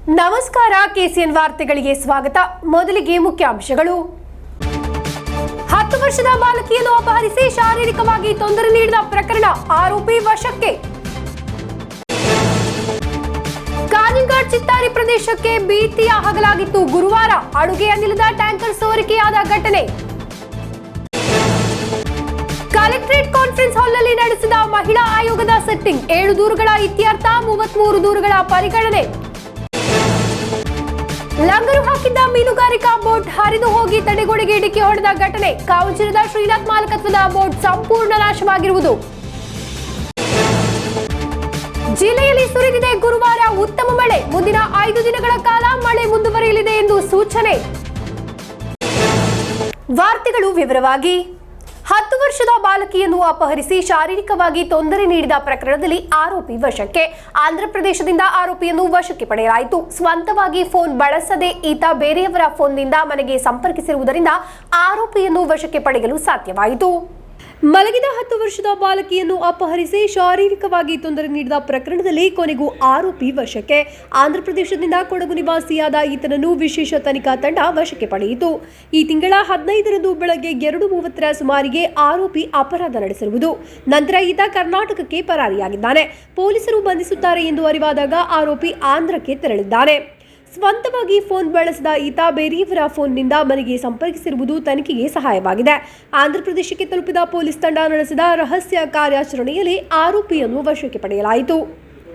ನಮಸ್ಕಾರ, ಕೆಸಿಎನ್ ವಾರ್ತೆಗಳಿಗೆ ಸ್ವಾಗತ. ಮೊದಲಿಗೆ ಮುಖ್ಯಾಂಶಗಳು. 10 ವರ್ಷದ ಬಾಲಕಿಯನ್ನು ಅಪಹರಿಸಿ ಶಾರೀರಿಕವಾಗಿ ತೊಂದರೆ ನೀಡಿದ ಪ್ರಕರಣ, ಆರೋಪಿ ವಶಕ್ಕೆ. ಕಾಂಜಂಘಾಟ್ ಚಿತ್ತಾರಿ ಪ್ರದೇಶಕ್ಕೆ ಭೀತಿಯ ಹಗಲಾಗಿತ್ತು ಗುರುವಾರ, ಅಡುಗೆ ಅನಿಲದ ಟ್ಯಾಂಕರ್ ಸೋರಿಕೆಯಾದ ಘಟನೆ. ಕಲೆಕ್ಟರೇಟ್ ಕಾನ್ಫರೆನ್ಸ್ ಹಾಲ್ನಲ್ಲಿ ನಡೆಸಿದ ಮಹಿಳಾ ಆಯೋಗದ ಸಿಟ್ಟಿಂಗ್, 7 ದೂರುಗಳ ಇತ್ಯರ್ಥ, 33 ದೂರುಗಳ ಪರಿಗಣನೆ. ಲಂಗರು ಹಾಕಿದ್ದ ಮೀನುಗಾರಿಕಾ ಬೋಟ್ ಹರಿದು ಹೋಗಿ ತಡೆಗೋಡೆಗೆ ಡಿಕ್ಕಿ ಹೊಡೆದ ಘಟನೆ, ಕಾವಂಜಿರದ ಶ್ರೀನಾಥ್ ಮಾಲಕತ್ವದ ಬೋಟ್ ಸಂಪೂರ್ಣ ನಾಶವಾಗಿರುವುದು. ಜಿಲ್ಲೆಯಲ್ಲಿ ಸುರಿದಿದೆ ಗುರುವಾರ ಉತ್ತಮ ಮಳೆ, ಮುಂದಿನ 5 ದಿನಗಳ ಕಾಲ ಮಳೆ ಮುಂದುವರಿಯಲಿದೆ ಎಂದು ಸೂಚನೆ. ವಾರ್ತೆಗಳು ವಿವರವಾಗಿ. 10 ವರ್ಷದ ಬಾಲಕಿಯನ್ನು ಅಪಹರಿಸಿ ಶಾರೀರಿಕವಾಗಿ ತೊಂದರೆ ನೀಡಿದ ಪ್ರಕರಣದಲ್ಲಿ ಆರೋಪಿ ವಶಕ್ಕೆ. ಆಂಧ್ರಪ್ರದೇಶದಿಂದ ಆರೋಪಿಯನ್ನು ವಶಕ್ಕೆ ಪಡೆಯಲಾಯಿತು. ಸ್ವಂತವಾಗಿ ಫೋನ್ ಬಳಸದೆ ಈತ ಬೇರೆಯವರ ಫೋನ್ನಿಂದ ಮನೆಗೆ ಸಂಪರ್ಕಿಸಿರುವುದರಿಂದ ಆರೋಪಿಯನ್ನು ವಶಕ್ಕೆ ಪಡೆಯಲು ಸಾಧ್ಯವಾಯಿತು. ಮಲಗಿದ 10 ವರ್ಷದ ಬಾಲಕಿಯನ್ನು ಅಪಹರಿಸಿ ಶಾರೀರಿಕವಾಗಿ ತೊಂದರೆ ನೀಡಿದ ಪ್ರಕರಣದಲ್ಲಿ ಕೊನೆಗೂ ಆರೋಪಿ ವಶಕ್ಕೆ. ಆಂಧ್ರಪ್ರದೇಶದಿಂದ ಕೊಡಗು ನಿವಾಸಿಯಾದ ಈತನನ್ನು ವಿಶೇಷ ತನಿಖಾ ತಂಡ ವಶಕ್ಕೆ ಪಡೆಯಿತು. ಈ ತಿಂಗಳ 15ರಂದು ಬೆಳಗ್ಗೆ 2:30ರ ಸುಮಾರಿಗೆ ಆರೋಪಿ ಅಪರಾಧ ನಡೆಸಿರುವುದು. ನಂತರ ಈತ ಕರ್ನಾಟಕಕ್ಕೆ ಪರಾರಿಯಾಗಿದ್ದಾನೆ. ಪೊಲೀಸರು ಬಂಧಿಸುತ್ತಾರೆ ಎಂದು ಅರಿವಾದಾಗ ಆರೋಪಿ ಆಂಧ್ರಕ್ಕೆ ತೆರಳಿದ್ದಾನೆ. ಸ್ವಂತವಾಗಿ ಫೋನ್ ಬಳಸಿದ ಈತ ಬೇರೆಯವರ ಫೋನ್ನಿಂದ ಮನೆಗೆ ಸಂಪರ್ಕಿಸಿರುವುದು ತನಿಖೆಗೆ ಸಹಾಯವಾಗಿದೆ. ಆಂಧ್ರಪ್ರದೇಶಕ್ಕೆ ತಲುಪಿದ ಪೊಲೀಸ್ ತಂಡ ನಡೆಸಿದ ರಹಸ್ಯ ಕಾರ್ಯಾಚರಣೆಯಲ್ಲಿ ಆರೋಪಿಯನ್ನು ವಶಕ್ಕೆ ಪಡೆಯಲಾಯಿತು.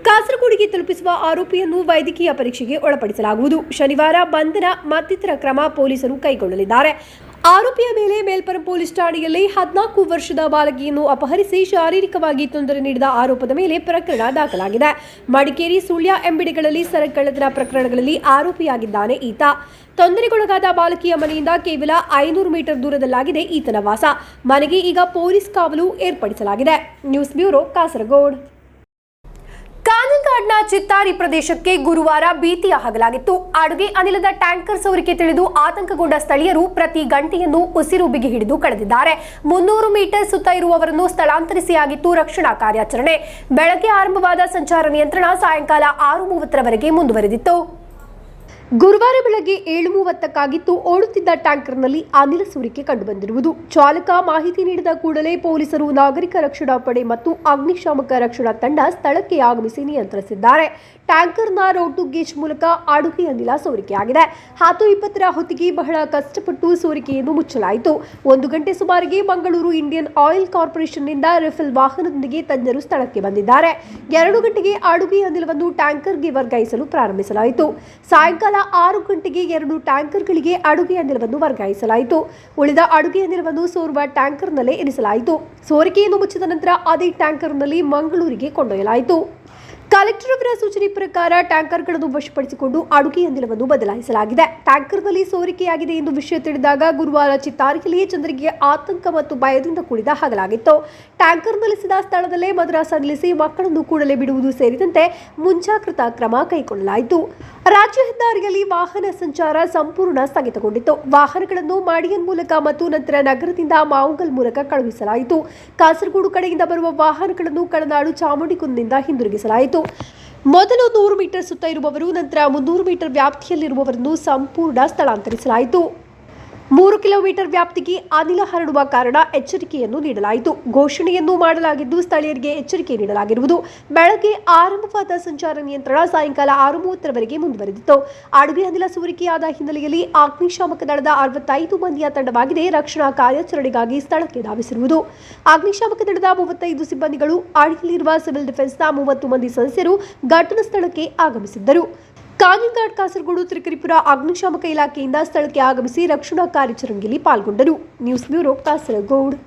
ಕಾಸರಗೋಡಿಗೆ ತಲುಪಿಸುವ ಆರೋಪಿಯನ್ನು ವೈದ್ಯಕೀಯ ಪರೀಕ್ಷೆಗೆ ಒಳಪಡಿಸಲಾಗುವುದು. ಶನಿವಾರ ಬಂಧನ ಮತ್ತಿತರ ಕ್ರಮ ಪೊಲೀಸರು ಕೈಗೊಳ್ಳಲಿದ್ದಾರೆ. ಆರೋಪಿಯ ಮೇಲೆ ಮೇಲ್ಪುರಂ ಪೊಲೀಸ್ ಠಾಣೆಯಲ್ಲಿ 14 ವರ್ಷದ ಬಾಲಕಿಯನ್ನು ಅಪಹರಿಸಿ ಶಾರೀರಿಕವಾಗಿ ತೊಂದರೆ ನೀಡಿದ ಆರೋಪದ ಮೇಲೆ ಪ್ರಕರಣ ದಾಖಲಾಗಿದೆ. ಮಡಿಕೇರಿ, ಸುಳ್ಯ ಎಂಬಿಡಿಗಳಲ್ಲಿ ಸರಕು ಕಳ್ಳತನ ಪ್ರಕರಣಗಳಲ್ಲಿ ಆರೋಪಿಯಾಗಿದ್ದಾನೆ ಈತ. ತೊಂದರೆಗೊಳಗಾದ ಬಾಲಕಿಯ ಮನೆಯಿಂದ ಕೇವಲ 500 ಮೀಟರ್ ದೂರದಲ್ಲಾಗಿದೆ ಈತನ ವಾಸ. ಮನೆಗೆ ಈಗ ಪೊಲೀಸ್ ಕಾವಲು ಏರ್ಪಡಿಸಲಾಗಿದೆ. News bureau, Kasaragod. ಕಾಂಜಂಘಾಟ್ನ ಚಿತ್ತಾರಿ ಪ್ರದೇಶಕ್ಕೆ ಗುರುವಾರ ಭೀತಿಯ ಹಗಲಾಗಿತ್ತು. ಅಡುಗೆ ಅನಿಲದ ಟ್ಯಾಂಕರ್ ಸೋರಿಕೆ ತಿಳಿದು ಆತಂಕಗೊಂಡ ಸ್ಥಳೀಯರು ಪ್ರತಿ ಗಂಟೆಯನ್ನು ಉಸಿರು ಬಿಗಿ ಹಿಡಿದು ಕಳೆದಿದ್ದಾರೆ. 300 ಮೀಟರ್ ಸುತ್ತ ಇರುವವರನ್ನು ಸ್ಥಳಾಂತರಿಸಿಯಾಗಿತ್ತು ರಕ್ಷಣಾ ಕಾರ್ಯಾಚರಣೆ. ಬೆಳಗ್ಗೆ ಆರಂಭವಾದ ಸಂಚಾರ ನಿಯಂತ್ರಣ ಸಾಯಂಕಾಲ 6:30ರವರೆಗೆ ಮುಂದುವರೆದಿತ್ತು. ಗುರುವಾರ ಬೆಳಗ್ಗೆ 7:30ಕ್ಕಾಗಿತ್ತು. ಓಡುತ್ತಿದ್ದ ಟ್ಯಾಂಕರ್ನಲ್ಲಿ ಅನಿಲ ಸೋರಿಕೆ ಕಂಡುಬಂದಿರುವುದು. ಚಾಲಕ ಮಾಹಿತಿ ನೀಡಿದ ಕೂಡಲೇ ಪೊಲೀಸರು, ನಾಗರಿಕ ರಕ್ಷಣಾ ಪಡೆ ಮತ್ತು ಅಗ್ನಿಶಾಮಕ ರಕ್ಷಣಾ ತಂಡ ಸ್ಥಳಕ್ಕೆ ಆಗಮಿಸಿ ನಿಯಂತ್ರಿಸಿದ್ದಾರೆ. ಟ್ಯಾಂಕರ್ನ ರೋಟು ಗೇಜ್ ಮೂಲಕ ಅಡುಗೆ ಅನಿಲ ಸೋರಿಕೆಯಾಗಿದೆ. 10:20ರ ಹೊತ್ತಿಗೆ ಬಹಳ ಕಷ್ಟಪಟ್ಟು ಸೋರಿಕೆಯನ್ನು ಮುಚ್ಚಲಾಯಿತು. 1 ಗಂಟೆ ಸುಮಾರಿಗೆ ಮಂಗಳೂರು ಇಂಡಿಯನ್ ಆಯಿಲ್ ಕಾರ್ಪೊರೇಷನ್ನಿಂದ ರಿಫಿಲ್ ವಾಹನದೊಂದಿಗೆ ತಜ್ಞರು ಸ್ಥಳಕ್ಕೆ ಬಂದಿದ್ದಾರೆ. 2 ಗಂಟೆಗೆ ಅಡುಗೆ ಅನಿಲವನ್ನು ಟ್ಯಾಂಕರ್ಗೆ ವರ್ಗಾಯಿಸಲು ಪ್ರಾರಂಭಿಸಲಾಯಿತು. ಸಾಯಂಕಾಲ 6 ಗಂಟೆಗೆ 2 ಟ್ಯಾಂಕರ್ಗಳಿಗೆ ಅಡುಗೆ ಅನಿಲವನ್ನು ವರ್ಗಾಯಿಸಲಾಯಿತು. ಉಳಿದ ಅಡುಗೆ ಅನಿಲವನ್ನು ಸೋರುವ ಟ್ಯಾಂಕರ್ನಲ್ಲೇ ಇರಿಸಲಾಯಿತು. ಸೋರಿಕೆಯನ್ನು ಮುಚ್ಚಿದ ನಂತರ ಅದೇ ಟ್ಯಾಂಕರ್ನಲ್ಲಿ ಮಂಗಳೂರಿಗೆ ಕೊಂಡೊಯ್ಯಲಾಯಿತು. ಕಲೆಕ್ಟರ್ ಅವರ ಸೂಚನೆ ಪ್ರಕಾರ ಟ್ಯಾಂಕರ್ಗಳನ್ನು ವಶಪಡಿಸಿಕೊಂಡು ಅಡುಗೆ ಅನಿಲವನ್ನು ಬದಲಾಯಿಸಲಾಗಿದೆ. ಟ್ಯಾಂಕರ್ನಲ್ಲಿ ಸೋರಿಕೆಯಾಗಿದೆ ಎಂದು ವಿಷಯ ತಿಳಿದಾಗ ಗುರುವಾರ ಚಿತ್ತಾರಿಯಲ್ಲಿ ಜನರಿಗೆ ಆತಂಕ ಮತ್ತು ಭಯದಿಂದ ಕೂಡಿದ ಹಗಲಾಗಿತ್ತು. ಟ್ಯಾಂಕರ್ ನಿಲ್ಲಿಸಿದ ಸ್ಥಳದಲ್ಲೇ ಮದ್ರಾಸ ನಿಲ್ಲಿಸಿ ಮಕ್ಕಳನ್ನು ಕೂಡಲೇ ಬಿಡುವುದು ಸೇರಿದಂತೆ ಮುಂಜಾಗ್ರತಾ ಕ್ರಮ ಕೈಗೊಳ್ಳಲಾಯಿತು. ರಾಜ್ಯ ಹೆದ್ದಾರಿಯಲ್ಲಿ ವಾಹನ ಸಂಚಾರ ಸಂಪೂರ್ಣ ಸ್ಥಗಿತಗೊಂಡಿತ್ತು. ವಾಹನಗಳನ್ನು ಮಾಡಿಯನ್ ಮೂಲಕ ಮತ್ತು ನಂತರ ನಗರದಿಂದ ಮಾವುಗಲ್ ಮೂಲಕ ಕಳುಹಿಸಲಾಯಿತು. ಕಾಸರಗೋಡು ಕಡೆಯಿಂದ ಬರುವ ವಾಹನಗಳನ್ನು ಕಳನಾಡು ಚಾಮುಂಡಿಕುಂದಿನಿಂದ ಹಿಂದಿರುಗಿಸಲಾಯಿತು. ಮೊದಲು 100 ಮೀಟರ್ ಸುತ್ತ ಇರುವವರು, ನಂತರ 300 ಮೀಟರ್ ವ್ಯಾಪ್ತಿಯಲ್ಲಿರುವವರನ್ನು ಸಂಪೂರ್ಣ ಸ್ಥಳಾಂತರಿಸಲಾಯಿತು. 3 ಕಿಲೋಮೀಟರ್ ವ್ಯಾಪ್ತಿಗೆ ಅನಿಲ ಹರಡುವ ಕಾರಣ ಎಚ್ಚರಿಕೆಯನ್ನು ನೀಡಲಾಯಿತು. ಘೋಷಣೆಯನ್ನು ಮಾಡಲಾಗಿದ್ದು ಸ್ಥಳೀಯರಿಗೆ ಎಚ್ಚರಿಕೆ ನೀಡಲಾಗಿರುವುದು. ಬೆಳಗ್ಗೆ ಆರಂಭವಾದ ಸಂಚಾರ ನಿಯಂತ್ರಣ ಸಾಯಂಕಾಲ 6:30ರವರೆಗೆ ಮುಂದುವರೆದಿತ್ತು. ಅಡುಗೆ ಅನಿಲ ಸೋರಿಕೆಯಾದ ಹಿನ್ನೆಲೆಯಲ್ಲಿ ಅಗ್ನಿಶಾಮಕ ದಳದ 65 ಮಂದಿಯ ತಂಡವಾಗಿದೆ ರಕ್ಷಣಾ ಕಾರ್ಯಾಚರಣೆಗಾಗಿ ಸ್ಥಳಕ್ಕೆ ಧಾವಿಸಿರುವುದು. ಅಗ್ನಿಶಾಮಕ ದಳದ 35 ಸಿಬ್ಬಂದಿಗಳು, ಅಡಿಯಲ್ಲಿರುವ ಸಿವಿಲ್ ಡಿಫೆನ್ಸ್ನ 30 ಮಂದಿ ಸದಸ್ಯರು ಘಟನಾ ಸ್ಥಳಕ್ಕೆ ಆಗಮಿಸಿದ್ದರು. ಕಾಂಜಂಘಾಟ್, ಕಾಸರಗೋಡು, ತ್ರಿಕರಿಪುರ ಅಗ್ನಿಶಾಮಕ ಇಲಾಖೆಯಿಂದ ಸ್ಥಳಕ್ಕೆ ಆಗಮಿಸಿ ರಕ್ಷಣಾ ಕಾರ್ಯಾಚರಣೆಯಲ್ಲಿ ಪಾಲ್ಗೊಂಡರು. News bureau, Kasaragod.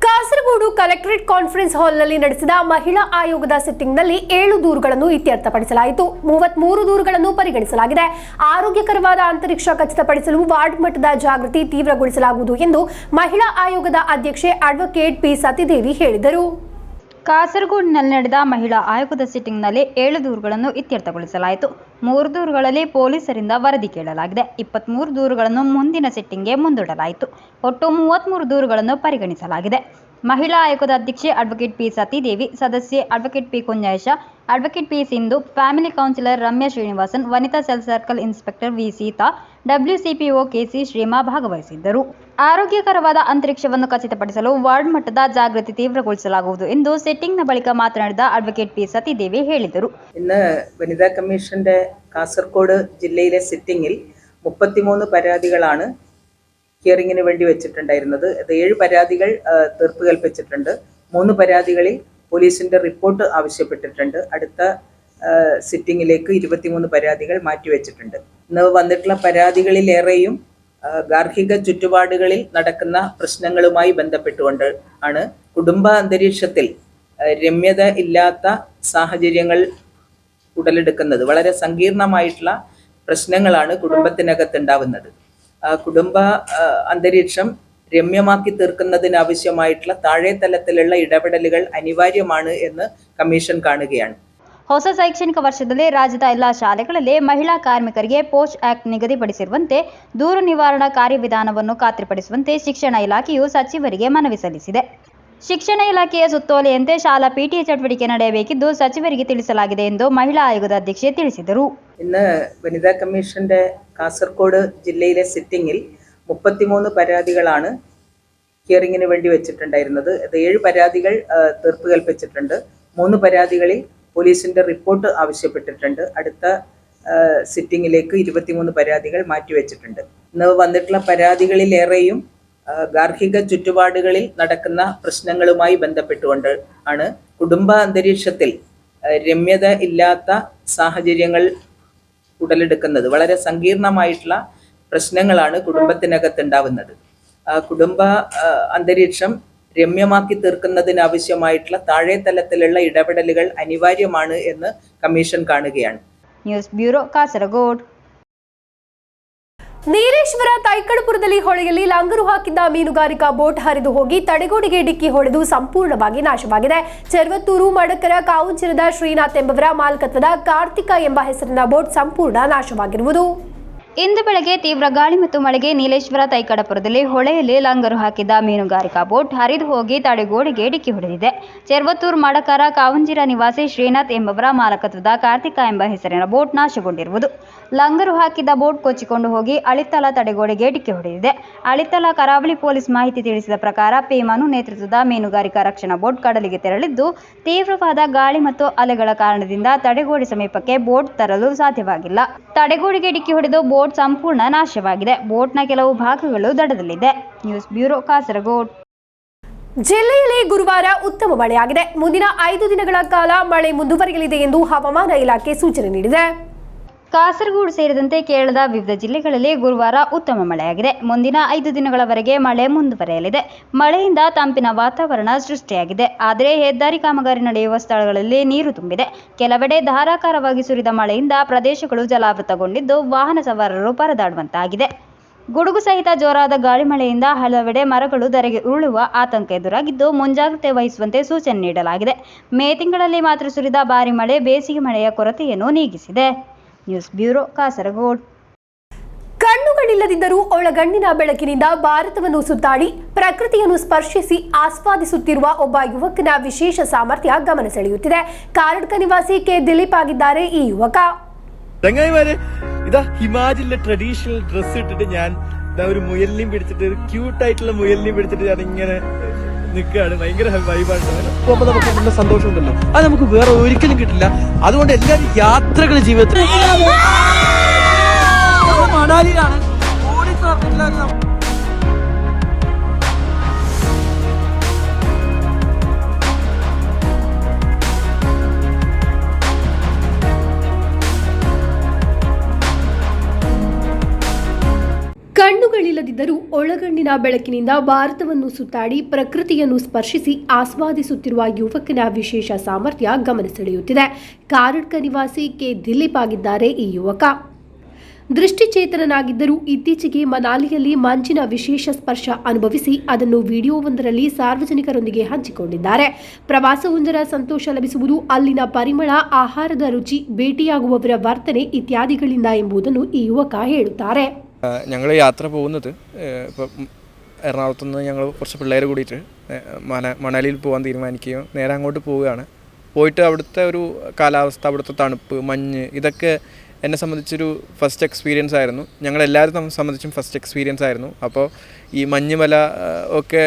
Kasaragod collectorate conference ಹಾಲ್ನಲ್ಲಿ ನಡೆಸಿದ ಮಹಿಳಾ ಆಯೋಗದ ಸಿಟ್ಟಿಂಗ್ನಲ್ಲಿ 7 ದೂರುಗಳನ್ನು ಇತ್ಯರ್ಥಪಡಿಸಲಾಯಿತು. 33 ದೂರುಗಳನ್ನು ಪರಿಗಣಿಸಲಾಗಿದೆ. ಆರೋಗ್ಯಕರವಾದ ಅಂತರಿಕ್ಷ ಖಚಿತಪಡಿಸಲು ವಾರ್ಡ್ ಮಟ್ಟದ ಜಾಗೃತಿ ತೀವ್ರಗೊಳಿಸಲಾಗುವುದು ಎಂದು ಮಹಿಳಾ ಆಯೋಗದ ಅಧ್ಯಕ್ಷೆ ಅಡ್ವೊಕೇಟ್ ಪಿ ಸತಿದೇವಿ ಹೇಳಿದರು. ಕಾಸರಗೋಡಿನಲ್ಲಿ ನಡೆದ ಮಹಿಳಾ ಆಯೋಗದ ಸಿಟ್ಟಿಂಗ್ನಲ್ಲಿ 7 ದೂರುಗಳನ್ನು ಇತ್ಯರ್ಥಗೊಳಿಸಲಾಯಿತು. 3 ದೂರುಗಳಲ್ಲಿ ಪೊಲೀಸರಿಂದ ವರದಿ ಕೇಳಲಾಗಿದೆ. 23 ದೂರುಗಳನ್ನು ಮುಂದಿನ ಸಿಟ್ಟಿಂಗ್ಗೆ ಮುಂದೂಡಲಾಯಿತು. ಒಟ್ಟು 33 ದೂರುಗಳನ್ನು ಪರಿಗಣಿಸಲಾಗಿದೆ. ಮಹಿಳಾ ಆಯೋಗದ ಅಧ್ಯಕ್ಷೆ ಅಡ್ವೊಕೇಟ್ ಪಿ ಸತೀದೇವಿ, ಸದಸ್ಯೆ advocate P Kunjayisha, advocate P Sindhu, family counsellor Ramya Srinivasan, Vanitha cell circle inspector V Seetha, WCPO KC Shreema ಭಾಗವಹಿಸಿದ್ದರು. ಆರೋಗ್ಯಕರವಾದ ಅಂತರಿಕ್ಷವನ್ನು ಖಚಿತಪಡಿಸಲು ವಾರ್ಡ್ ಮಟ್ಟದ ಜಾಗೃತಿ ತೀವ್ರಗೊಳಿಸಲಾಗುವುದು ಎಂದು ಸಿಟ್ಟಿಂಗ್ನ ಬಳಿಕ മാതനാಡಿದ അഡ്വക്കേറ്റ് പി സതീദേവി ಹೇಳಿದರು. ഇന്ന് വനിതാ കമ്മീഷന്റെ കാസർഗോഡ് ജില്ലയിലെ സിറ്റിംഗിൽ 33 പരാതികളാണ് ഹിയറിംഗിന് വേണ്ടി വെച്ചിട്ടുണ്ടായിരുന്നത്. അത് 7 പരാതികൾ തീർപ്പ് കൽപ്പിച്ചിട്ടുണ്ട്. 3 പരാതികളിൽ പോലീസിന്റെ റിപ്പോർട്ട് ആവശ്യപ്പെട്ടിട്ടുണ്ട്. അടുത്ത സിറ്റിംഗിലേക്ക് 23 പരാതികൾ മാറ്റിവെച്ചിട്ടുണ്ട്. ഇന്ന് വന്നിട്ടുള്ള പരാതികളിലേറെയും ഗാർഹിക ചുറ്റുപാടുകളിൽ നടക്കുന്ന പ്രശ്നങ്ങളുമായി ബന്ധപ്പെട്ടുകൊണ്ട് ആണ്. കുടുംബ അന്തരീക്ഷത്തിൽ രമ്യത ഇല്ലാത്ത സാഹചര്യങ്ങൾ ഉടലെടുക്കുന്നത്. വളരെ സങ്കീർണമായിട്ടുള്ള പ്രശ്നങ്ങളാണ് കുടുംബത്തിനകത്തുണ്ടാവുന്നത്. കുടുംബ അന്തരീക്ഷം രമ്യമാക്കി തീർക്കുന്നതിനാവശ്യമായിട്ടുള്ള താഴെ തലത്തിലുള്ള ഇടപെടലുകൾ അനിവാര്യമാണ് എന്ന് കമ്മീഷൻ കാണുകയാണ്. ಹೊಸ ಶೈಕ್ಷಣಿಕ ವರ್ಷದಲ್ಲಿ ರಾಜ್ಯದ ಎಲ್ಲ ಶಾಲೆಗಳಲ್ಲಿ ಮಹಿಳಾ ಕಾರ್ಮಿಕರಿಗೆ ಪೋಷ್ ಆಕ್ಟ್ ನಿಗದಿಪಡಿಸಿರುವಂತೆ ದೂರು ನಿವಾರಣಾ ಕಾರ್ಯವಿಧಾನವನ್ನು ಖಾತ್ರಿಪಡಿಸುವಂತೆ ಶಿಕ್ಷಣ ಇಲಾಖೆಯು ಸಚಿವರಿಗೆ ಮನವಿ ಸಲ್ಲಿಸಿದೆ. ಶಿಕ್ಷಣ ಇಲಾಖೆಯ ಸುತ್ತೋಲೆಯಂತೆ ಶಾಲಾ PTA ಚಟುವಟಿಕೆ ನಡೆಯಬೇಕಿದ್ದು ಸಚಿವರಿಗೆ ತಿಳಿಸಲಾಗಿದೆ ಎಂದು ಮಹಿಳಾ ಆಯೋಗದ ಅಧ್ಯಕ್ಷೆ ತಿಳಿಸಿದರು. ഇന്ന് വനിതാ കമ്മീഷന്റെ കാസർഗോഡ് ജില്ലയിലെ സിറ്റിംഗിൽ 33 പരാതികളാണ് ഹിയറിംഗിന് വേണ്ടി വെച്ചിട്ടുണ്ടായിരുന്നത്. അത് 7 പരാതികൾ തീർപ്പ് കൽപ്പിച്ചിട്ടുണ്ട്. 3 പരാതികളിൽ പോലീസിന്റെ റിപ്പോർട്ട് ആവശ്യപ്പെട്ടിട്ടുണ്ട്. അടുത്ത സിറ്റിംഗിലേക്ക് 23 പരാതികൾ മാറ്റിവെച്ചിട്ടുണ്ട്. ഇന്ന് വന്നിട്ടുള്ള പരാതികളിലേറെയും ഗാർഹിക ചുറ്റുപാടുകളിൽ നടക്കുന്ന പ്രശ്നങ്ങളുമായി ബന്ധപ്പെട്ടുകൊണ്ട് ആണ്. കുടുംബ അന്തരീക്ഷത്തിൽ രമ്യത ഇല്ലാത്ത സാഹചര്യങ്ങൾ ഉടലെടുക്കുന്നത്. വളരെ സങ്കീർണമായിട്ടുള്ള പ്രശ്നങ്ങളാണ് കുടുംബത്തിനകത്തുണ്ടാവുന്നത്. കുടുംബ അന്തരീക്ഷം രമ്യമാക്കി തീർക്കുന്നതിനാവശ്യമായിട്ടുള്ള താഴെ തലത്തിലുള്ള ഇടപെടലുകൾ അനിവാര്യമാണ് എന്ന് കമ്മീഷൻ കാണുകയാണ്. News bureau Kasaragod. ನೀಲೇಶ್ವರ ತೈಕಡಪುರದಲ್ಲಿ ಹೊಳೆಯಲ್ಲಿ ಲಂಗರು ಹಾಕಿದ್ದ ಮೀನುಗಾರಿಕಾ ಬೋಟ್ ಹರಿದು ಹೋಗಿ ತಡೆಗೋಡೆಗೆ ಡಿಕ್ಕಿ ಹೊಡೆದು ಸಂಪೂರ್ಣವಾಗಿ ನಾಶವಾಗಿದೆ. ಚೆರ್ವತ್ತೂರು ಮಡಕರ ಕಾವುಂಚಿರದ ಶ್ರೀನಾಥ್ ಎಂಬವರ ಮಾಲಕತ್ವದ ಕಾರ್ತಿಕ ಎಂಬ ಹೆಸರಿನ ಬೋಟ್ ಸಂಪೂರ್ಣ ನಾಶವಾಗಿರುವುದು. ಇಂದು ಬೆಳಗ್ಗೆ ತೀವ್ರ ಗಾಳಿ ಮತ್ತು ಮಳೆಗೆ ನೀಲೇಶ್ವರ ತೈಕಡಪುರದಲ್ಲಿ ಹೊಳೆಯಲ್ಲಿ ಲಂಗರು ಹಾಕಿದ್ದ ಮೀನುಗಾರಿಕಾ ಬೋಟ್ ಹರಿದು ಹೋಗಿ ತಡೆಗೋಡೆಗೆ ಡಿಕ್ಕಿ ಹೊಡೆದಿದೆ. ಚೆರ್ವತ್ತೂರು ಮಡಕರ ಕಾವಂಜಿರ ನಿವಾಸಿ ಶ್ರೀನಾಥ್ ಎಂಬವರ ಮಾಲಕತ್ವದ ಕಾರ್ತಿಕ ಎಂಬ ಹೆಸರಿನ ಬೋಟ್ ನಾಶಗೊಂಡಿರುವುದು. ಲಂಗರು ಹಾಕಿದ್ದ ಬೋಟ್ ಕೊಚ್ಚಿಕೊಂಡು ಹೋಗಿ ಅಳಿತ್ತಲ ತಡೆಗೋಡೆಗೆ ಡಿಕ್ಕಿ ಹೊಡೆದಿದೆ. ಅಳಿತ್ತಲ ಕರಾವಳಿ ಪೊಲೀಸ್ ಮಾಹಿತಿ ತಿಳಿಸಿದ ಪ್ರಕಾರ ಪೇಮನು ನೇತೃತ್ವದ ಮೀನುಗಾರಿಕಾ ರಕ್ಷಣಾ ಬೋಟ್ ಕಡಲಿಗೆ ತೆರಳಿದ್ದು ತೀವ್ರವಾದ ಗಾಳಿ ಮತ್ತು ಅಲೆಗಳ ಕಾರಣದಿಂದ ತಡೆಗೋಡೆ ಸಮೀಪಕ್ಕೆ ಬೋಟ್ ತರಲು ಸಾಧ್ಯವಾಗಿಲ್ಲ. ತಡೆಗೋಡೆಗೆ ಡಿಕ್ಕಿ ಹೊಡೆದು ಬೋಟ್ ಸಂಪೂರ್ಣ ನಾಶವಾಗಿದೆ. ಬೋಟ್ನ ಕೆಲವು ಭಾಗಗಳು ದಡದಲ್ಲಿದೆ. News bureau Kasaragod. ಜಿಲ್ಲೆಯಲ್ಲಿ ಗುರುವಾರ ಉತ್ತಮ ಮಳೆಯಾಗಿದೆ. ಮುಂದಿನ 5 ದಿನಗಳ ಕಾಲ ಮಳೆ ಮುಂದುವರಿಯಲಿದೆ ಎಂದು ಹವಾಮಾನ ಇಲಾಖೆ ಸೂಚನೆ ನೀಡಿದೆ. ಕಾಸರಗೋಡು ಸೇರಿದಂತೆ ಕೇರಳದ ವಿವಿಧ ಜಿಲ್ಲೆಗಳಲ್ಲಿ ಗುರುವಾರ ಉತ್ತಮ ಮಳೆಯಾಗಿದೆ. ಮುಂದಿನ 5 ದಿನಗಳವರೆಗೆ ಮಳೆ ಮುಂದುವರೆಯಲಿದೆ. ಮಳೆಯಿಂದ ತಂಪಿನ ವಾತಾವರಣ ಸೃಷ್ಟಿಯಾಗಿದೆ. ಆದರೆ ಹೆದ್ದಾರಿ ಕಾಮಗಾರಿ ನಡೆಯುವ ಸ್ಥಳಗಳಲ್ಲಿ ನೀರು ತುಂಬಿದೆ. ಕೆಲವೆಡೆ ಧಾರಾಕಾರವಾಗಿ ಸುರಿದ ಮಳೆಯಿಂದ ಪ್ರದೇಶಗಳು ಜಲಾವೃತಗೊಂಡಿದ್ದು ವಾಹನ ಸವಾರರು ಪರದಾಡುವಂತಾಗಿದೆ. ಗುಡುಗು ಸಹಿತ ಜೋರಾದ ಗಾಳಿ ಮಳೆಯಿಂದ ಹಲವೆಡೆ ಮರಗಳು ಧರೆಗೆ ಉರುಳುವ ಆತಂಕ ಎದುರಾಗಿದ್ದು ಮುಂಜಾಗ್ರತೆ ವಹಿಸುವಂತೆ ಸೂಚನೆ ನೀಡಲಾಗಿದೆ. ಮೇ ತಿಂಗಳಲ್ಲಿ ಮಾತ್ರ ಸುರಿದ ಭಾರಿ ಮಳೆ ಬೇಸಿಗೆ ಮಳೆಯ ಕೊರತೆಯನ್ನು ನೀಗಿಸಿದೆ. News bureau Kasaragod. ಕಣ್ಣುಗಳಿಲ್ಲದಿದ್ದರೂ ಒಳಗಣ್ಣಿನ ಬೆಳಕಿನಿಂದ ಭಾರತವನ್ನು ಸುತ್ತಾಡಿ ಪ್ರಕೃತಿಯನ್ನು ಸ್ಪರ್ಶಿಸಿ ಆಸ್ವಾದಿಸುತ್ತಿರುವ ಒಬ್ಬ ಯುವಕನ ವಿಶೇಷ ಸಾಮರ್ಥ್ಯ ಗಮನ ಸೆಳೆಯುತ್ತಿದೆ. ಕಾರಡ್ಕ ನಿವಾಸಿ ಕೆ ದಿಲೀಪ್ ಆಗಿದ್ದಾರೆ ಈ ಯುವಕ. ഇതാ ഹിമാചലിലെ ട്രഡീഷണൽ ഡ്രസ് ഇട്ടിട്ട് ഞാൻ ഒരു മുയലിനെയും പിടിച്ചിട്ട് ഒരു ക്യൂട്ടായിട്ടുള്ള മുയലിനെയും പിടിച്ചിട്ട് ഞാൻ ഇങ്ങനെ നിൽക്കുകയാണ്. ഭയങ്കര വൈബാണ്. പോകുമ്പോൾ നമുക്ക് നല്ല സന്തോഷമുണ്ടല്ലോ. അത് നമുക്ക് വേറെ ഒരിക്കലും കിട്ടില്ല. അതുകൊണ്ട് എല്ലാവരും യാത്രകൾ ജീവിതത്തിൽ മണാലിയിലാണ് ಕಣ್ಣುಗಳಿಲ್ಲದಿದ್ದರೂ ಒಳಗಣ್ಣಿನ ಬೆಳಕಿನಿಂದ ಭಾರತವನ್ನು ಸುತ್ತಾಡಿ ಪ್ರಕೃತಿಯನ್ನು ಸ್ಪರ್ಶಿಸಿ ಆಸ್ವಾದಿಸುತ್ತಿರುವ ಯುವಕನ ವಿಶೇಷ ಸಾಮರ್ಥ್ಯ ಗಮನ ಸೆಳೆಯುತ್ತಿದೆ. ಕಾರಡ್ಕ ನಿವಾಸಿ ಕೆ ದಿಲೀಪ್ ಆಗಿದ್ದಾರೆ ಈ ಯುವಕ. ದೃಷ್ಟಿಚೇತನನಾಗಿದ್ದರೂ ಇತ್ತೀಚೆಗೆ ಮನಾಲಿಯಲ್ಲಿ ಮಂಜಿನ ವಿಶೇಷ ಸ್ಪರ್ಶ ಅನುಭವಿಸಿ ಅದನ್ನು ವಿಡಿಯೋವೊಂದರಲ್ಲಿ ಸಾರ್ವಜನಿಕರೊಂದಿಗೆ ಹಂಚಿಕೊಂಡಿದ್ದಾರೆ. ಪ್ರವಾಸವೊಂದರ ಸಂತೋಷ ಲಭಿಸುವುದು, ಅಲ್ಲಿನ ಪರಿಮಳ, ಆಹಾರದ ರುಚಿ, ಭೇಟಿಯಾಗುವವರ ವರ್ತನೆ ಇತ್ಯಾದಿಗಳಿಂದ ಎಂಬುದನ್ನು ಈ ಯುವಕ ಹೇಳುತ್ತಾರೆ. ഞങ്ങൾ യാത്ര പോകുന്നത് ഇപ്പം എറണാകുളത്തു നിന്ന് ഞങ്ങൾ കുറച്ച് പിള്ളേർ കൂടിയിട്ട് മണാലിയിൽ പോകാൻ തീരുമാനിക്കുകയും നേരെ അങ്ങോട്ട് പോവുകയാണ്. പോയിട്ട് അവിടുത്തെ ഒരു കാലാവസ്ഥ, അവിടുത്തെ തണുപ്പ്, മഞ്ഞ്, ഇതൊക്കെ എന്നെ സംബന്ധിച്ചൊരു ഫസ്റ്റ് എക്സ്പീരിയൻസ് ആയിരുന്നു. ഞങ്ങളെല്ലാവരും സംബന്ധിച്ചും ഫസ്റ്റ് എക്സ്പീരിയൻസ് ആയിരുന്നു. അപ്പോൾ ഈ മഞ്ഞുമല ഒക്കെ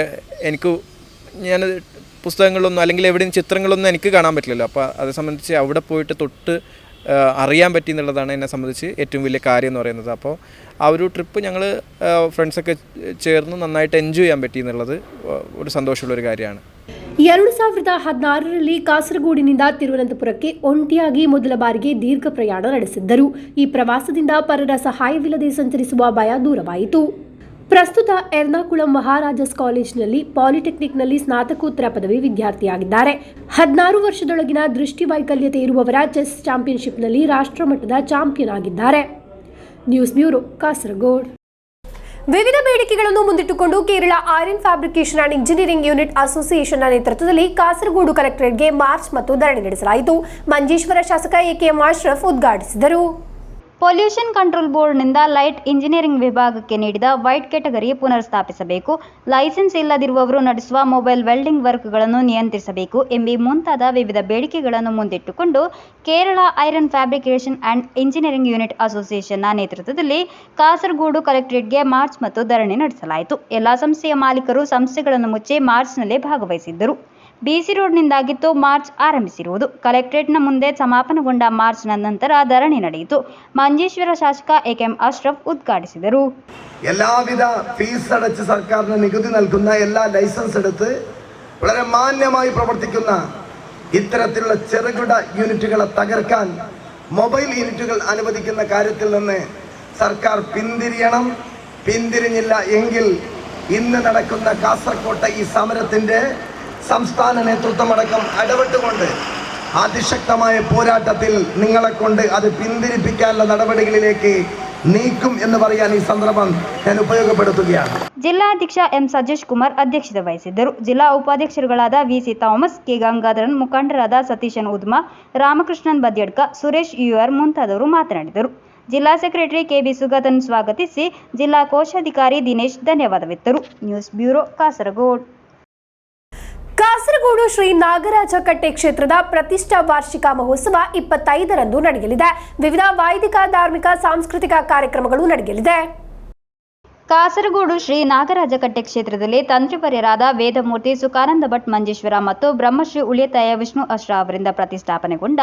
ഞാൻ പുസ്തകങ്ങളിലൊന്നും അല്ലെങ്കിൽ എവിടെയും ചിത്രങ്ങളൊന്നും എനിക്ക് കാണാൻ പറ്റില്ലല്ലോ. അപ്പോൾ അത് സംബന്ധിച്ച് അവിടെ പോയിട്ട് തൊട്ട് അറിയാൻ പറ്റി എന്നുള്ളതാണ് എന്നെ സംബന്ധിച്ച് ഏറ്റവും വലിയ കാര്യം എന്ന് പറയുന്നത്. അപ്പോൾ ആ ഒരു ട്രിപ്പ് ഞങ്ങൾ ഫ്രണ്ട്സൊക്കെ ചേർന്ന് നന്നായിട്ട് എൻജോയ് ചെയ്യാൻ പറ്റി എന്നുള്ളത് ഒരു സന്തോഷമുള്ളൊരു കാര്യമാണ്. 2016ರಲ್ಲಿ ಕಾಸರಗೋಡಿನಿಂದ ತಿರುವನಂತಪುರಕ್ಕೆ ಒಂಟಿಯಾಗಿ ಮೊದಲ ಬಾರಿಗೆ ದೀರ್ಘ ಪ್ರಯಾಣ ನಡೆಸಿದ್ದರು. ಈ ಪ್ರವಾಸದಿಂದ ಪರರ ಸಹಾಯವಿಲ್ಲದೆ ಸಂಚರಿಸುವ ಭಯ ದೂರವಾಯಿತು. ಪ್ರಸ್ತುತ ಎರ್ನಾಕುಳಂ ಮಹಾರಾಜಾಸ್ ಕಾಲೇಜಿನಲ್ಲಿ ಪಾಲಿಟೆಕ್ನಿಕ್ನಲ್ಲಿ ಸ್ನಾತಕೋತ್ತರ ಪದವಿ ವಿದ್ಯಾರ್ಥಿಯಾಗಿದ್ದಾರೆ. 16 ವರ್ಷದೊಳಗಿನ ದೃಷ್ಟಿವೈಕಲ್ಯತೆ ಇರುವವರ ಚೆಸ್ ಚಾಂಪಿಯನ್ಶಿಪ್ನಲ್ಲಿ ರಾಷ್ಟ್ರಮಟ್ಟದ ಚಾಂಪಿಯನ್ ಆಗಿದ್ದಾರೆ. News bureau, Kasaragod. ವಿವಿಧ ಬೇಡಿಕೆಗಳನ್ನು ಮುಂದಿಟ್ಟುಕೊಂಡು Kerala iron fabrication and engineering unit ಅಸೋಸಿಯೇಷನ್ನ ನೇತೃತ್ವದಲ್ಲಿ ಕಾಸರಗೋಡು ಕಲೆಕ್ಟರೇಟ್ಗೆ ಮಾರ್ಚ್ ಮತ್ತು ಧರಣಿ ನಡೆಸಲಾಯಿತು. ಮಂಜೇಶ್ವರ ಶಾಸಕ ಎಕೆಎಂ ಅಶ್ರಫ್ ಉದ್ಘಾಟಿಸಿದರು. ಪೊಲ್ಯೂಷನ್ ಕಂಟ್ರೋಲ್ ಬೋರ್ಡ್ನಿಂದ ಲೈಟ್ ಇಂಜಿನಿಯರಿಂಗ್ ವಿಭಾಗಕ್ಕೆ ನೀಡಿದ ವೈಟ್ ಕ್ಯಾಟಗರಿ ಪುನರ್ಸ್ಥಾಪಿಸಬೇಕು, ಲೈಸೆನ್ಸ್ ಇಲ್ಲದಿರುವವರು ನಡೆಸುವ ಮೊಬೈಲ್ ವೆಲ್ಡಿಂಗ್ ವರ್ಕ್ಗಳನ್ನು ನಿಯಂತ್ರಿಸಬೇಕು ಎಂಬ ಮುಂತಾದ ವಿವಿಧ ಬೇಡಿಕೆಗಳನ್ನು ಮುಂದಿಟ್ಟುಕೊಂಡು Kerala iron fabrication and engineering unit ಅಸೋಸಿಯೇಷನ್ನ ನೇತೃತ್ವದಲ್ಲಿ ಕಾಸರಗೋಡು ಕಲೆಕ್ಟರೇಟ್ಗೆ ಮಾರ್ಚ್ ಮತ್ತು ಧರಣಿ ನಡೆಸಲಾಯಿತು. ಎಲ್ಲ ಸಂಸ್ಥೆಯ ಮಾಲೀಕರು ಸಂಸ್ಥೆಗಳನ್ನು ಮುಚ್ಚಿ ಮಾರ್ಚ್ನಲ್ಲಿ ಭಾಗವಹಿಸಿದ್ದರು. ಬಿಸಿ ರೋಡ್ನಿಂದಾಗಿತ್ತು ಮಾರ್ಚ್ ಆರಂಭಿಸಿರುವುದು. ಕಲೆಕ್ಟರೇಟ್ನ ಮುಂದೆ ಸಮಾಪನಗೊಂಡ ಮಾರ್ಚ್ನ ನಂತರ ಧರಣಿ ನಡೆಯಿತು. ಮಂಜೇಶ್ವರ ಶಾಸಕ ಎಕೆಎಂ ಅಶ್ರಫ್ ഉദ്ഘാടിಸಿದರು. എല്ലാവിധ ഫീസ് അടച്ച് സർക്കാരിന് നികുതി നൽകുന്ന എല്ലാ ലൈസൻസ് എടുത്ത് വളരെ മാന്യമായി പ്രവർത്തിക്കുന്ന ഇത്തരത്തിലുള്ള ചെറുകിട യൂണിറ്റുകളെ തകർക്കാൻ മൊബൈൽ യൂണിറ്റുകൾ അനുവദിക്കുന്ന കാര്യത്തിൽ നിന്ന് സർക്കാർ പിന്തിരിയണം. പിന്തിരിഞ്ഞില്ല എങ്കിൽ ഇന്ന് നടക്കുന്ന കാസർകോട്ടെ ഈ സമരത്തിൻ്റെ സംസ്ഥാന നേതൃത്വമടക്കം ഇടപെട്ടുകൊണ്ട് അതിശക്തമായ പോരാട്ടത്തിൽ നിങ്ങളെ കൊണ്ട് അത് പിന്തിരിപ്പിക്കാനുള്ള നടപടികളിലേക്ക് നീക്കും എന്ന് പറയാൻ ഈ സന്ദർഭം ഞാൻ ഉപയോഗപ്പെടുത്തുകയാണ്. ಜಿಲ್ಲಾಧ್ಯಕ್ಷ ಎಂ ಸಜೇಶ್ ಕುಮಾರ್ ಅಧ್ಯಕ್ಷತೆ ವಹಿಸಿದ್ದರು. ಜಿಲ್ಲಾ ಉಪಾಧ್ಯಕ್ಷರುಗಳಾದ ವಿಸಿ ಥಾಮಸ್, ಕೆ ಗಂಗಾಧರನ್, ಮುಖಂಡರಾದ ಸತೀಶನ್ ಉದ್ಮ, ರಾಮಕೃಷ್ಣನ್ ಬದ್ಯಡ್ಕ, ಸುರೇಶ್ ಯುಆರ್ ಮುಂತಾದವರು ಮಾತನಾಡಿದರು. ಜಿಲ್ಲಾ ಸೆಕ್ರೆಟರಿ ಕೆಬಿ ಸುಗತನ್ ಸ್ವಾಗತಿಸಿ ಜಿಲ್ಲಾ ಕೋಶಾಧಿಕಾರಿ ದಿನೇಶ್ ಧನ್ಯವಾದವಿತ್ತರು. News bureau, Kasaragod. ಕಾಸರಗೋಡು ಶ್ರೀ ನಾಗರಾಜ ಕಟ್ಟೆ ಕ್ಷೇತ್ರದ ಪ್ರತಿಷ್ಠಾ ವಾರ್ಷಿಕ ಮಹೋತ್ಸವ 25ರಂದು ನಡೆಯಲಿದೆ. ವಿವಿಧ ವೈದಿಕ, ಧಾರ್ಮಿಕ, ಸಾಂಸ್ಕೃತಿಕ ಕಾರ್ಯಕ್ರಮಗಳು ನಡೆಯಲಿದೆ. ಕಾಸರಗೋಡು ಶ್ರೀ ನಾಗರಾಜ ಕಟ್ಟೆ ಕ್ಷೇತ್ರದಲ್ಲಿ ತಂತ್ರಿವರ್ಯರಾದ ವೇದಮೂರ್ತಿ ಸುಖಾನಂದ ಭಟ್ ಮಂಜೇಶ್ವರ ಮತ್ತು ಬ್ರಹ್ಮಶ್ರೀ ಉಳಿತಾಯ ವಿಷ್ಣು ಅಶ್ರ ಅವರಿಂದ ಪ್ರತಿಷ್ಠಾಪನೆಗೊಂಡ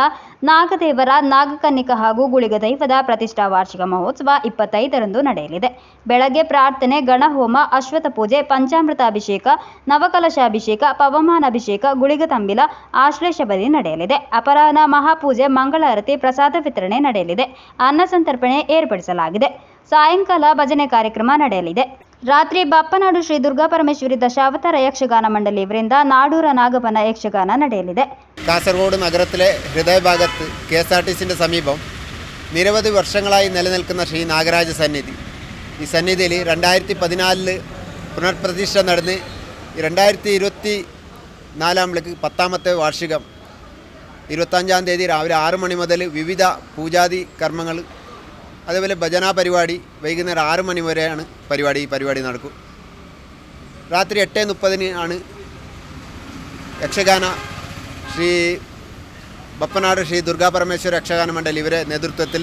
ನಾಗದೇವರ, ನಾಗಕನ್ನಿಕ ಹಾಗೂ ಗುಳಿಗ ದೈವದ ಪ್ರತಿಷ್ಠಾ ವಾರ್ಷಿಕ ಮಹೋತ್ಸವ 25ರಂದು ನಡೆಯಲಿದೆ. ಬೆಳಗ್ಗೆ ಪ್ರಾರ್ಥನೆ, ಗಣಹೋಮ, ಅಶ್ವಥ ಪೂಜೆ, ಪಂಚಾಮೃತಾಭಿಷೇಕ, ನವಕಲಶಾಭಿಷೇಕ, ಪವಮಾನಾಭಿಷೇಕ, ಗುಳಿಗ ತಂಬಿಲ, ಆಶ್ಲೇಷ ಬಲಿ ನಡೆಯಲಿದೆ. ಅಪರಾಹ್ನ ಮಹಾಪೂಜೆ, ಮಂಗಳಾರತಿ, ಪ್ರಸಾದ ವಿತರಣೆ ನಡೆಯಲಿದೆ. ಅನ್ನ ಸಂತರ್ಪಣೆ ಏರ್ಪಡಿಸಲಾಗಿದೆ. ಸಾಯಂಕಾಲ ಭಜನೆ ಕಾರ್ಯಕ್ರಮ ನಡೆಯಲಿದೆ. ರಾತ್ರಿ ಬಪ್ಪನಾಡು ಶ್ರೀ ದುರ್ಗಾಪರಮೇಶ್ವರಿ ദശാവതാര യക്ഷഗാന മണ്ഡലി ಇವರಿಂದ നാടൂര നാഗപന യക്ഷഗാന ನಡೆಯಲಿದೆ. കാസർഗോഡ് നഗരത്തിലെ ഹൃദയഭാഗത്ത് KSRTCന്റെ സമീപം നിരവധി വർഷങ്ങളായി നിലനിൽക്കുന്ന ശ്രീ നാഗരാജ സന്നിധി. ഈ സന്നിധിയിൽ 2014 പുനർപ്രതിഷ്ഠ നടന്ന് 2024 10ാമത്തെ വാർഷികം 25-ാം തീയതി രാവിലെ 6 മണി മുതൽ വിവിധ പൂജാതി കർമ്മങ്ങൾ, അതേപോലെ ഭജന പരിപാടി വൈകുന്നേരം 6 മണി വരെയാണ് ഈ പരിപാടി നടക്കും. രാത്രി 8:30 ആണ് യക്ഷഗാന ശ്രീ ബപ്പനാട് ശ്രീ ദുർഗാപരമേശ്വര യക്ഷഗാന മണ്ഡലി ഇവരെ നേതൃത്വത്തിൽ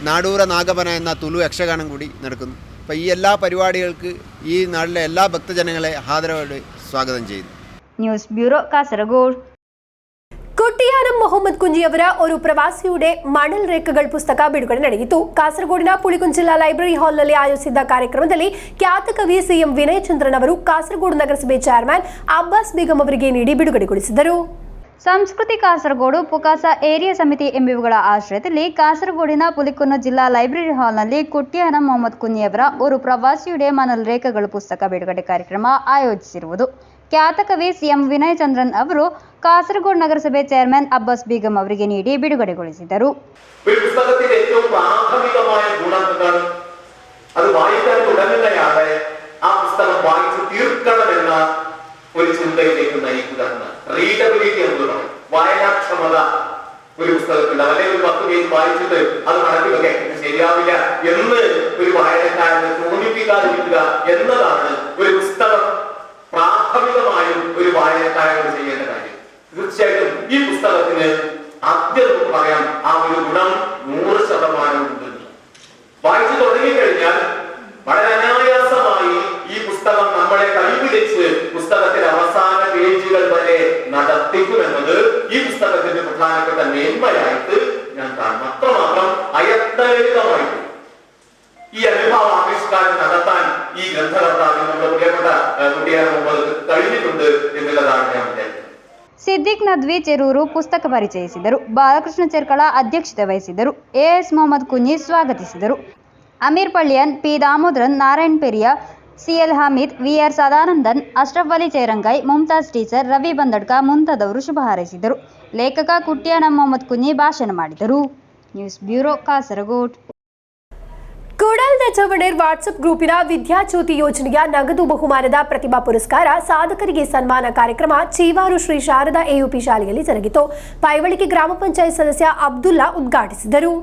നാടൂര നാഗപന എന്ന തുളു യക്ഷഗാനം കൂടി നടക്കുന്നു. അപ്പോൾ ഈ എല്ലാ പരിപാടികൾക്ക് ഈ നാട്ടിലെ എല്ലാ ഭക്തജനങ്ങളെ ആദരവോടെ സ്വാഗതം ചെയ്യുന്നു. News bureau, Kasaragod. കുട്ടിയാനം മുഹമ്മദ് കുഞ്ചിಯವರ ഒരു പ്രവാസിയുടെ മണൽ രേഖകൾ പുസ്തക ಬಿಡುಗಡೆ ನಡೆಯಿತು. ಕಾಸರಗೋಡಿನ ಪುಳಿಕುಂಚಿಲ ಲೈಬ್ರರಿ ಹಾಲ್ನಲ್ಲಿ ಆಯೋಜಿಸಿದ್ದ ಕಾರ್ಯಕ್ರಮದಲ್ಲಿ ಖ್ಯಾತ ಕವಿ ಸಿಎಂ ವಿನಯ್ ಚಂದ್ರನ್ ಅವರು ಕಾಸರಗೋಡು ನಗರಸಭೆ ಚೇರ್ಮನ್ ಅಬ್ಬಾಸ್ ಬೇಗಂ ಅವರಿಗೆ ನೀಡಿ ಬಿಡುಗಡೆಗೊಳಿಸಿದರು. ಸಂಸ್ಕೃತಿ ಕಾಸರಗೋಡು, ಪುಕಾಸ ಏರಿಯಾ ಸಮಿತಿ ಎಂಬಿವುಗಳ ಆಶ್ರಯದಲ್ಲಿ ಕಾಸರಗೋಡಿನ ಪುಲಿಕುನ್ನು ಜಿಲ್ಲಾ ಲೈಬ್ರರಿ ಹಾಲ್ನಲ್ಲಿ ಕುಟ್ಟಿಯಾನ ಮೊಹಮ್ಮದ್ ಕುಂಜಿಯವರ ഒരു പ്രവാസിയുടെ മണൽ രേഖകൾ പുസ്തക ಬಿಡುಗಡೆ ಕಾರ್ಯಕ್ರಮ ಆಯೋಜಿಸಿರುವುದು. ಖ್ಯಾತ ಕವಿ ಸಿಎಂ ವಿನಯ್ ಚಂದ್ರನ್ ಅವರು കാസർഗോഡ് നഗരസഭೆ ചെയർമാൻ അബ്ബാസ് ബീഗം അവರಿಗೆ ನೀಡಿ ಬಿಡುಗಡೆಗೊಳಿಸಿದರು. ഒരു പുസ്തകത്തിന്റെ ഏറ്റവും പ്രാഥമികമായ ഗുണം എന്താണ്? അത് വായിക്കാൻ തുടങ്ങുന്നയാളെ ആ പുസ്തകം വായിച്ചു തീർക്കണമെന്ന ഒരു ചിന്തയിലേക്ക് നയിക്കുക. റീഡബിലിറ്റി എന്ന് പറയും, വായനാക്ഷമത ഒരു പുസ്തകത്തിൽ അല്ലെങ്കിൽ ഒരു 10 പേജ് വായിച്ചിട്ട് അത് മടക്കി വെക്കാൻ ഇത് ശരിയാവില്ല എന്ന് ഒരു വായനക്കാരനെ തോന്നിപ്പിക്കാതിരിക്കുക എന്നതാണ് ഒരു പുസ്തകം പ്രാഥമികമായും ഒരു വായനക്കാരനോട് ചെയ്യേണ്ട കാര്യം. തീർച്ചയായിട്ടും ഈ പുസ്തകത്തിന് ആദ്യം നമുക്ക് പറയാം ആ ഒരു ഗുണം 100% ഉണ്ട്. വായിച്ചു തുടങ്ങിക്കഴിഞ്ഞാൽ വളരെ അനായാസമായി ഈ പുസ്തകം നമ്മളെ കൈപിടിച്ച് പുസ്തകത്തിന്റെ അവസാന പേജുകൾ വരെ നടത്തിക്കുമെന്നത് ഈ പുസ്തകത്തിന്റെ പ്രധാനപ്പെട്ട മേന്മയായിട്ട് ഞാൻ കാണും. അത്രമാത്രം അയത്തരിതമായിട്ട് ഈ അനുഭവ ആവിഷ്കാരം നടത്താൻ ഈ ഗ്രന്ഥകർത്താവിന് നമ്മുടെ പ്രിയപ്പെട്ട കുട്ടിയാൻ മുമ്പ് കഴിഞ്ഞിട്ടുണ്ട് എന്നുള്ളതാണ് ഞാൻ വിചാരിക്കുന്നത്. ಸಿದ್ದಿಕ್ ನದ್ವಿ ಚೆರೂರು ಪುಸ್ತಕ ಪರಿಚಯಿಸಿದರು. ಬಾಲಕೃಷ್ಣ ಚೆರ್ಕಳ ಅಧ್ಯಕ್ಷತೆ ವಹಿಸಿದ್ದರು. ಎಎಸ್ ಮೊಹಮ್ಮದ್ ಕುಂಜಿ ಸ್ವಾಗತಿಸಿದರು. Ameer Palliyan, P Damodaran, Narayan Periya, CL Hamid, VR Sadanandan, Ashraf Ali Cherangai, Mumtaz teacher, Ravi Bandadka ಮುಂತಾದವರು ಶುಭ ಹಾರೈಸಿದರು. ಲೇಖಕ ಕುಟ್ಯಾನ ಮೊಹಮ್ಮದ್ ಕುಂಜಿ ಭಾಷಣ ಮಾಡಿದರು. News bureau, Kasaragod. ಕೂಡಲ್ದ ಚವಣೇರ್ ವಾಟ್ಸಪ್ ಗ್ರೂಪಿನ ವಿದ್ಯಾಜ್ಯೋತಿ ಯೋಜನೆಯ ನಗದು ಬಹುಮಾನದ ಪ್ರತಿಭಾ ಪುರಸ್ಕಾರ ಸಾಧಕರಿಗೆ ಸನ್ಮಾನ ಕಾರ್ಯಕ್ರಮ ಚೀವಾರು ಶ್ರೀ ಶಾರದಾ ಎಯುಪಿ ಶಾಲೆಯಲ್ಲಿ ಜರುಗಿತು. ಪೈವಳಿಕೆ ಗ್ರಾಮ ಪಂಚಾಯತ್ ಸದಸ್ಯ ಅಬ್ದುಲ್ಲಾ ಉದ್ಘಾಟಿಸಿದರು.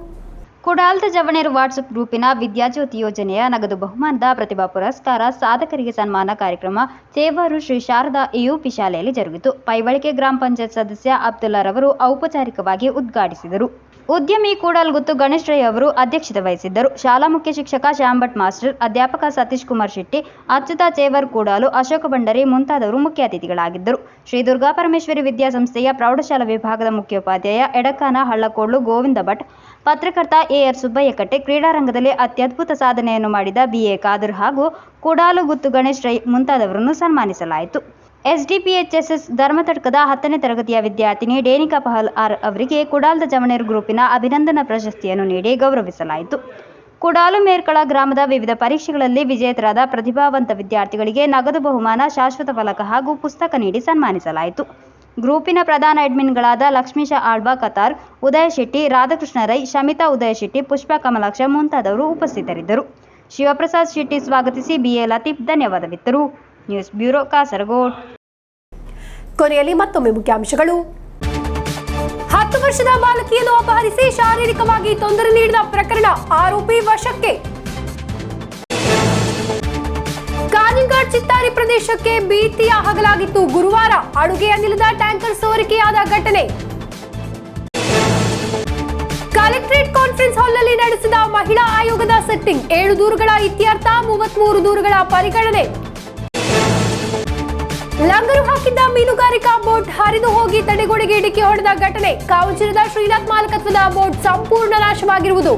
ಕುಡಾಲ್ದ ಜವಣೇರು ವಾಟ್ಸಪ್ ಗ್ರೂಪಿನ ವಿದ್ಯಾಜ್ಯೋತಿ ಯೋಜನೆಯ ನಗದು ಬಹುಮಾನದ ಪ್ರತಿಭಾ ಪುರಸ್ಕಾರ ಸಾಧಕರಿಗೆ ಸನ್ಮಾನ ಕಾರ್ಯಕ್ರಮ ಚೇವಾರು ಶ್ರೀ ಶಾರದಾ ಎಯುಪಿ ಶಾಲೆಯಲ್ಲಿ ಜರುಗಿತು. ಪೈವಳಿಕೆ ಗ್ರಾಮ ಪಂಚಾಯತ್ ಸದಸ್ಯ ಅಬ್ದುಲ್ಲಾರವರು ಔಪಚಾರಿಕವಾಗಿ ಉದ್ಘಾಟಿಸಿದರು. ಉದ್ಯಮಿ ಕೂಡಲ್ಗುತ್ತು ಗಣೇಶ್ ರೈ ಅವರು ಅಧ್ಯಕ್ಷತೆ ವಹಿಸಿದ್ದರು. ಶಾಲಾ ಮುಖ್ಯ ಶಿಕ್ಷಕ ಶ್ಯಾಂಭಟ್ ಮಾಸ್ಟರ್, ಅಧ್ಯಾಪಕ ಸತೀಶ್ ಕುಮಾರ್ ಶೆಟ್ಟಿ, ಅಚ್ಯುತ ಚೇವರ್ ಕೂಡಾಲು, ಅಶೋಕ ಭಂಡಾರಿ ಮುಂತಾದವರು ಮುಖ್ಯ ಅತಿಥಿಗಳಾಗಿದ್ದರು. ಶ್ರೀ ದುರ್ಗಾ ಪರಮೇಶ್ವರಿ ವಿದ್ಯಾಸಂಸ್ಥೆಯ ಪ್ರೌಢಶಾಲಾ ವಿಭಾಗದ ಮುಖ್ಯೋಪಾಧ್ಯಾಯ ಎಡಕಾನ ಹಳ್ಳಕೋಡ್ಲು ಗೋವಿಂದ ಭಟ್, ಪತ್ರಕರ್ತ ಎಆರ್ ಸುಬ್ಬಯ್ಯ ಕಟ್ಟೆ, ಕ್ರೀಡಾರಂಗದಲ್ಲಿ ಅತ್ಯದ್ಭುತ ಸಾಧನೆಯನ್ನು ಮಾಡಿದ ಬಿಎ ಖಾದರ್ ಹಾಗೂ ಕೂಡಾಲು ಗುತ್ತು ಗಣೇಶ್ ರೈ ಮುಂತಾದವರನ್ನು ಸನ್ಮಾನಿಸಲಾಯಿತು. ಎಸ್ಡಿಪಿಎಚ್ಎಸ್ಎಸ್ ಧರ್ಮತಡ್ಕದ 10ನೇ ತರಗತಿಯ ವಿದ್ಯಾರ್ಥಿನಿ ಡೇನಿಕಾ ಪಹಲ್ ಆರ್ ಅವರಿಗೆ ಕುಡಾಲ್ದ ಜವಣೇರು ಗ್ರೂಪಿನ ಅಭಿನಂದನಾ ಪ್ರಶಸ್ತಿಯನ್ನು ನೀಡಿ ಗೌರವಿಸಲಾಯಿತು. ಕುಡಾಲು ಮೇರ್ಕಳ ಗ್ರಾಮದ ವಿವಿಧ ಪರೀಕ್ಷೆಗಳಲ್ಲಿ ವಿಜೇತರಾದ ಪ್ರತಿಭಾವಂತ ವಿದ್ಯಾರ್ಥಿಗಳಿಗೆ ನಗದು ಬಹುಮಾನ, ಶಾಶ್ವತ ಫಲಕ ಹಾಗೂ ಪುಸ್ತಕ ನೀಡಿ ಸನ್ಮಾನಿಸಲಾಯಿತು. ಗ್ರೂಪಿನ ಪ್ರಧಾನ ಅಡ್ಮಿನ್ಗಳಾದ ಲಕ್ಷ್ಮೀಶ ಆಳ್ಬಾ ಕತಾರ್, ಉದಯ ಶೆಟ್ಟಿ, ರಾಧಾಕೃಷ್ಣ ರೈ, ಶಮಿತಾ ಉದಯ ಶೆಟ್ಟಿ, ಪುಷ್ಪಾ ಕಮಲಾಕ್ಷ ಮುಂತಾದವರು ಉಪಸ್ಥಿತರಿದ್ದರು. ಶಿವಪ್ರಸಾದ್ ಶೆಟ್ಟಿ ಸ್ವಾಗತಿಸಿ ಬಿಎ ಲತೀಫ್ ಧನ್ಯವಾದವಿತ್ತರು. News bureau, Kasaragod. ಕೊನೆಯಲ್ಲಿ ಮತ್ತೊಮ್ಮೆ ಮುಖ್ಯಾಂಶಗಳು. 10 ವರ್ಷದ ಬಾಲಕಿಯನ್ನು ಅಪಹರಿಸಿ ಶಾರೀರಿಕವಾಗಿ ತೊಂದರೆ ನೀಡಿದ ಪ್ರಕರಣ, ಆರೋಪಿ ವಶಕ್ಕೆ. ಕಾನಿಂಗಾಡ್ ಚಿತ್ತಾರಿ ಪ್ರದೇಶಕ್ಕೆ ಭೀತಿಯ ಹಗಲಾಗಿತ್ತು. ಗುರುವಾರ ಅಡುಗೆ ಅನಿಲದ ಟ್ಯಾಂಕರ್ ಸೋರಿಕೆಯಾದ ಘಟನೆ. ಕಲೆಕ್ಟರೇಟ್ ಕಾನ್ಫರೆನ್ಸ್ ಹಾಲ್ನಲ್ಲಿ ನಡೆಸಿದ ಮಹಿಳಾ ಆಯೋಗದ ಸೆಟ್ಟಿಂಗ್, 7 ದೂರುಗಳ ಇತ್ಯರ್ಥ, 33 ದೂರುಗಳ ಪರಿಗಣನೆ. ಲಂಗರು ಹಾಕಿದ್ದ ಮೀನುಗಾರಿಕಾ ಬೋಟ್ ಹರಿದು ಹೋಗಿ ತಡೆಗೋಡೆಗೆ ಡಿಕ್ಕಿ ಹೊಡೆದ ಘಟನೆ. ಕಾವಂಜಿರದ ಶ್ರೀನಾಥ್ ಮಾಲಕತ್ವದ ಬೋಟ್ ಸಂಪೂರ್ಣ ನಾಶವಾಗಿರುವುದು.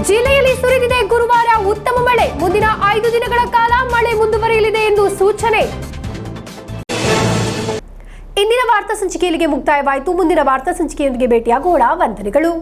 ಜಿಲ್ಲೆಯಲ್ಲಿ ಸುರಿದಿದೆ ಗುರುವಾರ ಉತ್ತಮ ಮಳೆ. ಮುಂದಿನ 5 ದಿನಗಳ ಕಾಲ ಮಳೆ ಮುಂದುವರಿಯಲಿದೆ ಎಂದು ಸೂಚನೆ. ಇಂದಿನ ವಾರ್ತಾ ಸಂಚಿಕೆ ಇಲ್ಲಿಗೆ ಮುಕ್ತಾಯವಾಯಿತು. ಮುಂದಿನ ವಾರ್ತಾ ಸಂಚಿಕೆಯೊಂದಿಗೆ ಭೇಟಿಯಾಗೋಣ. ವಂದನೆಗಳು.